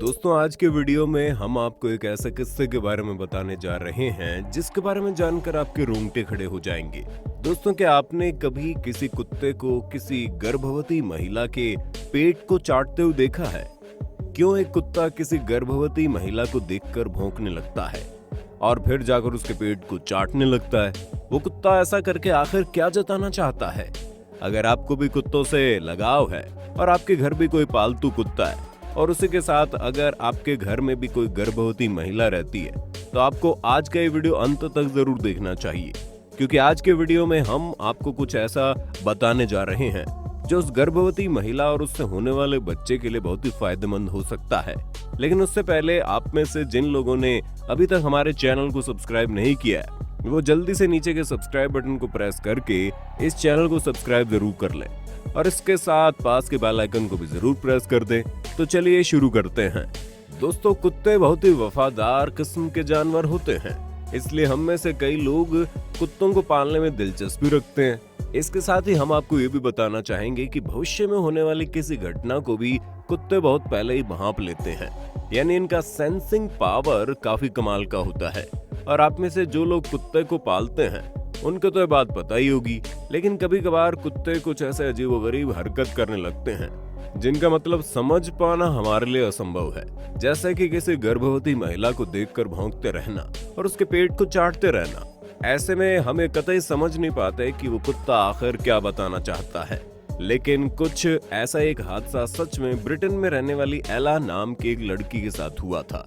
दोस्तों आज के वीडियो में हम आपको एक ऐसे किस्से के बारे में बताने जा रहे हैं जिसके बारे में जानकर आपके रोंगटे खड़े हो जाएंगे। दोस्तों क्या आपने कभी किसी कुत्ते को किसी गर्भवती महिला के पेट को चाटते हुए देखा है? क्यों एक कुत्ता किसी गर्भवती महिला को देखकर भौंकने लगता है और फिर जाकर उसके पेट को चाटने लगता है? वो कुत्ता ऐसा करके आखिर क्या जताना चाहता है? अगर आपको भी कुत्तों से लगाव है और आपके घर भी कोई पालतू कुत्ता है और उसी के साथ अगर आपके घर में भी कोई गर्भवती महिला रहती है तो आपको आज का ये वीडियो अंत तक जरूर देखना चाहिए, क्योंकि आज के वीडियो में हम आपको कुछ ऐसा बताने जा रहे हैं जो उस गर्भवती महिला और उससे होने वाले बच्चे के लिए बहुत ही फायदेमंद हो सकता है। लेकिन उससे पहले आप में से जिन लोगों ने अभी तक हमारे चैनल को सब्सक्राइब नहीं किया है वो जल्दी से नीचे के सब्सक्राइब बटन को प्रेस करके इस चैनल को सब्सक्राइब जरूर कर लें और इसके साथ पास के बेल आइकन को भी जरूर प्रेस कर दें। तो चलिए शुरू करते हैं। दोस्तों कुत्ते बहुत ही वफादार किस्म के जानवर होते हैं, इसलिए हम में से कई लोग कुत्तों को पालने में दिलचस्पी रखते हैं। इसके साथ ही हम आपको ये भी बताना चाहेंगे कि भविष्य में होने वाली किसी घटना को भी कुत्ते बहुत पहले ही भांप लेते हैं, यानी इनका सेंसिंग पावर काफी कमाल का होता है। और आप में से जो लोग कुत्ते को पालते हैं उनको तो ये बात पता ही होगी, लेकिन कभी कभार कुत्ते कुछ ऐसे अजीबोगरीब हरकत करने लगते हैं जिनका मतलब समझ पाना हमारे लिए असंभव है, जैसे कि किसी गर्भवती महिला को देखकर भौंकते रहना और उसके पेट को चाटते रहना। ऐसे में हमें कतई समझ नहीं पाते कि वो कुत्ता आखिर क्या बताना चाहता है। लेकिन कुछ ऐसा एक हादसा सच में ब्रिटेन में रहने वाली एला नाम की एक लड़की के साथ हुआ था।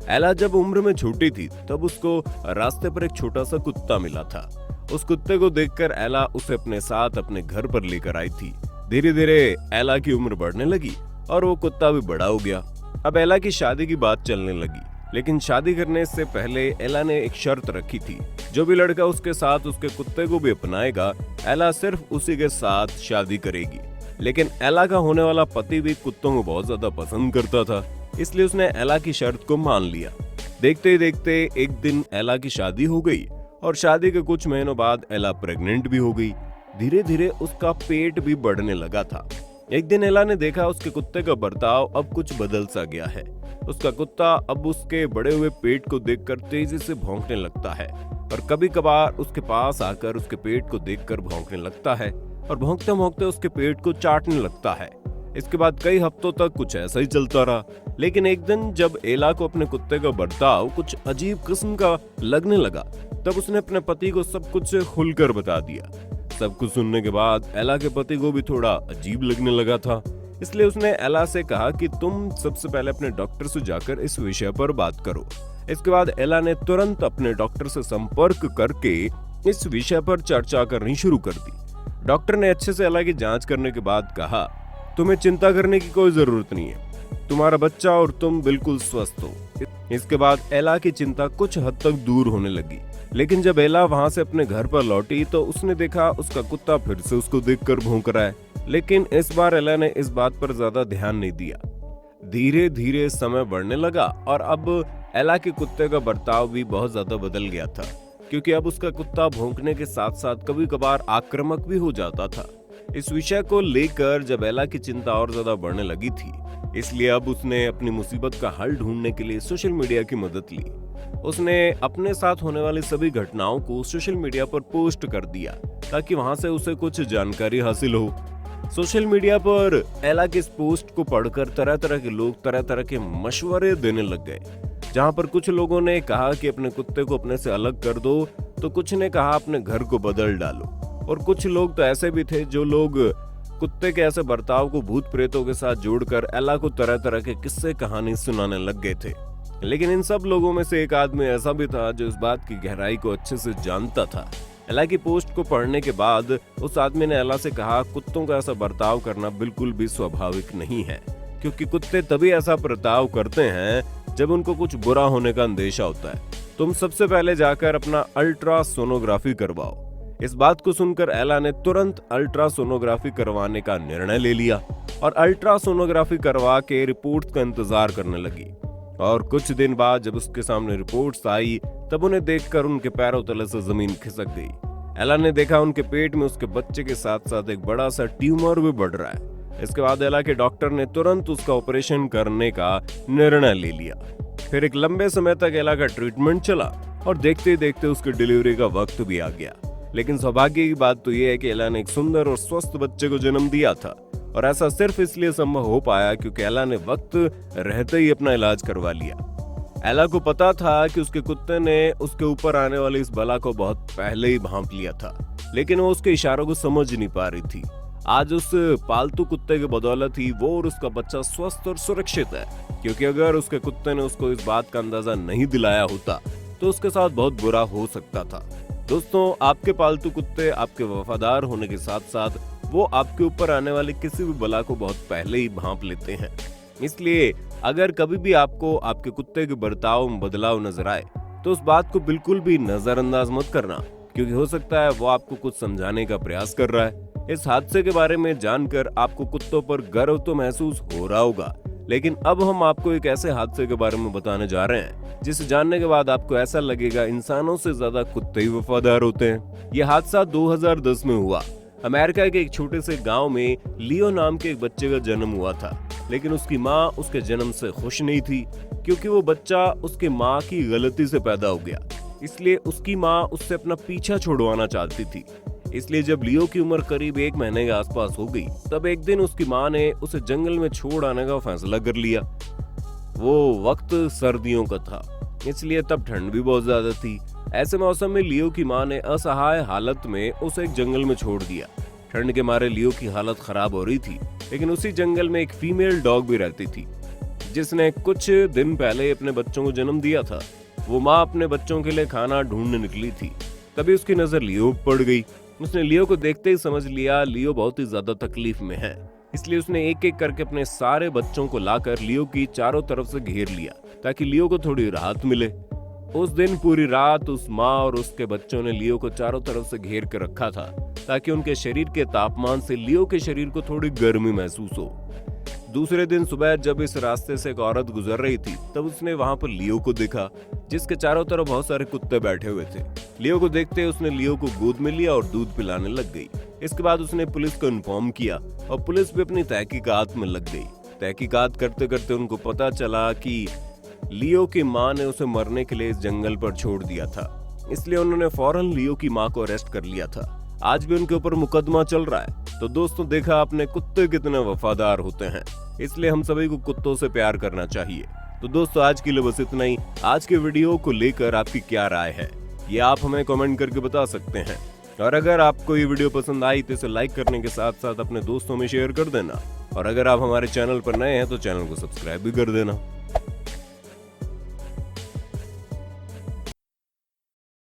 एला जब उम्र में छोटी थी तब उसको रास्ते पर एक छोटा सा कुत्ता मिला था। उस कुत्ते को देखकर एला उसे अपने साथ अपने घर पर लेकर आई थी। धीरे धीरे एला की उम्र बढ़ने लगी और वो कुत्ता भी बड़ा हो गया। अब एला की शादी की बात चलने लगी, लेकिन शादी करने से पहले एला ने एक शर्त रखी थी, जो भी लड़का उसके साथ उसके कुत्ते को भी अपनाएगा एला सिर्फ उसी के साथ शादी करेगी। लेकिन एला का होने वाला पति भी कुत्तों को बहुत ज्यादा पसंद करता था, इसलिए उसने एला की शर्त को मान लिया। देखते ही देखते एक दिन एला की शादी हो गई और शादी के कुछ महीनों बाद एला प्रेग्नेंट भी हो गई। धीरे धीरे उसका पेट भी बढ़ने लगा था। एक दिन एला ने देखा उसके कुत्ते का बर्ताव अब कुछ बदल सा गया है। उसका कुत्ता अब उसके बड़े हुए पेट को देखकर तेजी से भौंकने लगता है और कभी कभार उसके पास आकर उसके पेट को देखकर भौंकने लगता है और भौंकते भौंकते उसके पेट को चाटने लगता है। इसके बाद कई हफ्तों तक कुछ ऐसा ही चलता रहा, लेकिन एक दिन जब एला को अपने कुत्ते का बर्ताव कुछ अजीब किस्म का लगने लगा तब उसने अपने पति को सब कुछ खुलकर बता दिया। सब कुछ सुनने के बाद एला के पति को भी थोड़ा अजीब लगने लगा था, इसलिए उसने एला से कहा कि तुम सबसे पहले अपने डॉक्टर से जाकर इस विषय पर बात करो। इसके बाद एला ने तुरंत अपने डॉक्टर से संपर्क करके इस विषय पर चर्चा करनी शुरू कर दी। डॉक्टर ने अच्छे से एला की जांच करने के बाद कहा, तुम्हें चिंता करने की कोई जरूरत नहीं है, तुम्हारा बच्चा और तुम बिल्कुल स्वस्थ हो। इसके बाद एला की चिंता कुछ हद तक दूर होने लगी, लेकिन जब एला वहां से अपने घर पर लौटी तो उसने देखा उसका कुत्ता फिर से उसको देखकर भौंक रहा है। लेकिन इस बार एला ने इस बात पर ज्यादा ध्यान नहीं दिया। धीरे धीरे समय बढ़ने लगा और अब एला के कुत्ते का बर्ताव भी बहुत ज्यादा बदल गया था, क्योंकि अब उसका कुत्ता भौंकने के साथ साथ कभी कभार आक्रामक भी हो जाता था। इस विषय को लेकर जब एला की चिंता और ज्यादा बढ़ने लगी थी, इसलिए अब उसने अपनी मुसीबत का हल ढूंढने के लिए सोशल मीडिया की मदद ली। उसने अपने साथ होने वाली सभी घटनाओं को सोशल मीडिया पर पोस्ट कर दिया ताकि वहां से उसे कुछ जानकारी हासिल हो। सोशल मीडिया पर एला के इस पोस्ट को पढ़कर तरह तरह के लोग तरह तरह के मशवरे देने लग गए, जहां पर कुछ लोगों ने कहा कि अपने कुत्ते को अपने से अलग कर दो, तो कुछ ने कहा अपने घर को बदल डालो, और कुछ लोग तो ऐसे भी थे जो लोग कुत्ते के ऐसे बर्ताव को भूत प्रेतों के साथ जोड़कर एला को तरह तरह के किस्से कहानी सुनाने लग गए थे। लेकिन इन सब लोगों में से एक आदमी ऐसा भी था जो इस बात की गहराई को अच्छे से जानता था। एला की पोस्ट को पढ़ने के बाद उस आदमी ने एला से कहा, कुत्तों का ऐसा बर्ताव करना बिल्कुल भी स्वाभाविक नहीं है, क्योंकि कुत्ते तभी ऐसा बर्ताव करते हैं जब उनको कुछ बुरा होने का अंदेशा होता है। तुम सबसे पहले जाकर अपना अल्ट्रासोनोग्राफी करवाओ। इस बात को सुनकर एला ने तुरंत अल्ट्रासोनोग्राफी करवाने का निर्णय ले लिया और अल्ट्रासोनोग्राफी करवा के रिपोर्ट्स का इंतजार करने लगी। और कुछ दिन बाद जब उसके सामने रिपोर्ट्स आई तब उन्हें देखकर उनके पैरों तले से जमीन खिसक गई। एला ने देखा उनके पेट में उसके बच्चे के साथ साथ एक बड़ा सा ट्यूमर भी बढ़ रहा है इसके बाद एला के डॉक्टर ने तुरंत उसका ऑपरेशन करने का निर्णय ले लिया। फिर एक लंबे समय तक एला का ट्रीटमेंट चला और देखते ही देखते उसकी डिलीवरी का वक्त भी आ गया। लेकिन सौभाग्य की बात तो यह है कि एला ने एक सुंदर और स्वस्थ बच्चे को जन्म दिया था, और ऐसा सिर्फ इसलिए संभव हो पाया क्योंकि एला ने वक्त रहते ही अपना इलाज करवा लिया। एला को पता था कि उसके कुत्ते ने उसके ऊपर आने वाली इस बला को बहुत पहले ही भांप लिया था, लेकिन वो उसके इशारों को समझ नहीं पा रही थी। आज उस पालतू कुत्ते की बदौलत ही वो और उसका बच्चा स्वस्थ और सुरक्षित है, क्योंकि अगर उसके कुत्ते ने उसको इस बात का अंदाजा नहीं दिलाया होता तो उसके साथ बहुत बुरा हो सकता था। दोस्तों, आपके पालतू कुत्ते आपके वफादार होने के साथ साथ वो आपके ऊपर आने वाली किसी भी बला को बहुत पहले ही भांप लेते हैं। इसलिए अगर कभी भी आपको आपके कुत्ते के बर्ताव में बदलाव नजर आए तो उस बात को बिल्कुल भी नजरअंदाज मत करना, क्योंकि हो सकता है वो आपको कुछ समझाने का प्रयास कर रहा है। इस हादसे के बारे में जानकर आपको कुत्तों पर गर्व तो महसूस हो रहा होगा, लेकिन अब हम आपको एक ऐसे हादसे के बारे में बताने जा रहे हैं जिसे जानने के बाद आपको ऐसा लगेगा इंसानों से ज्यादा कुत्ते ही वफादार होते हैं। यह हादसा 2010 में हुआ। अमेरिका के एक छोटे से गांव में लियो नाम के एक बच्चे का जन्म हुआ था, लेकिन उसकी माँ उसके जन्म से खुश नहीं थी, क्योंकि वो बच्चा उसकी माँ की गलती से पैदा हो गया। इसलिए उसकी माँ उससे अपना पीछा छुड़वाना चाहती थी। इसलिए जब लियो की उम्र करीब 1 महीने के आसपास हो गई, तब एक दिन उसकी माँ ने उसे जंगल में छोड़ आने का फैसला कर लिया। वो वक्त सर्दियों का था, इसलिए तब ठंड भी बहुत ज्यादा थी। ऐसे मौसम में लियो की माँ ने असहाय हालत में उसे एक जंगल में छोड़ दिया। ठंड के मारे लियो की हालत खराब हो रही थी, लेकिन उसी जंगल में एक फीमेल डॉग भी रहती थी, जिसने कुछ दिन पहले अपने बच्चों को जन्म दिया था। वो माँ अपने बच्चों के लिए खाना ढूंढने निकली थी, तभी उसकी नजर लियो पर पड़ गई। उसने लियो को देखते ही समझ लिया लियो बहुत ही ज्यादा तकलीफ में है, इसलिए उसने एक एक करके अपने सारे बच्चों को लाकर लियो की चारों तरफ से घेर लिया ताकि लियो को थोड़ी राहत मिले। उस दिन पूरी रात उस माँ और उसके बच्चों ने लियो को चारों तरफ से घेर कर रखा था, ताकि उनके शरीर के तापमान से लियो के शरीर को थोड़ी गर्मी महसूस हो। दूसरे दिन सुबह जब इस रास्ते से एक औरत गुजर रही थी, तब उसने वहां पर लियो को देखा, जिसके चारों तरफ बहुत सारे कुत्ते बैठे हुए थे। लियो को देखते उसने लियो को गोद में लिया और दूध पिलाने लग गई। इसके बाद उसने पुलिस को इन्फॉर्म किया और पुलिस भी अपनी तहकीकात में लग गई। तहकीकात करते करते उनको पता चला कि लियो की माँ ने उसे मरने के लिए इस जंगल पर छोड़ दिया था, इसलिए उन्होंने फौरन लियो की माँ को अरेस्ट कर लिया था। आज भी उनके ऊपर मुकदमा चल रहा है। तो दोस्तों, देखा आपने कुत्ते कितने वफादार होते हैं, इसलिए हम सभी को कुत्तों से प्यार करना चाहिए। तो दोस्तों, आज के लिए बस इतना ही। आज के वीडियो को लेकर आपकी क्या राय है, ये आप हमें कमेंट करके बता सकते हैं। और अगर आपको ये वीडियो पसंद आई तो इसे लाइक करने के साथ साथ अपने दोस्तों में शेयर कर देना। और अगर आप हमारे चैनल पर नए हैं तो चैनल को सब्सक्राइब भी कर देना।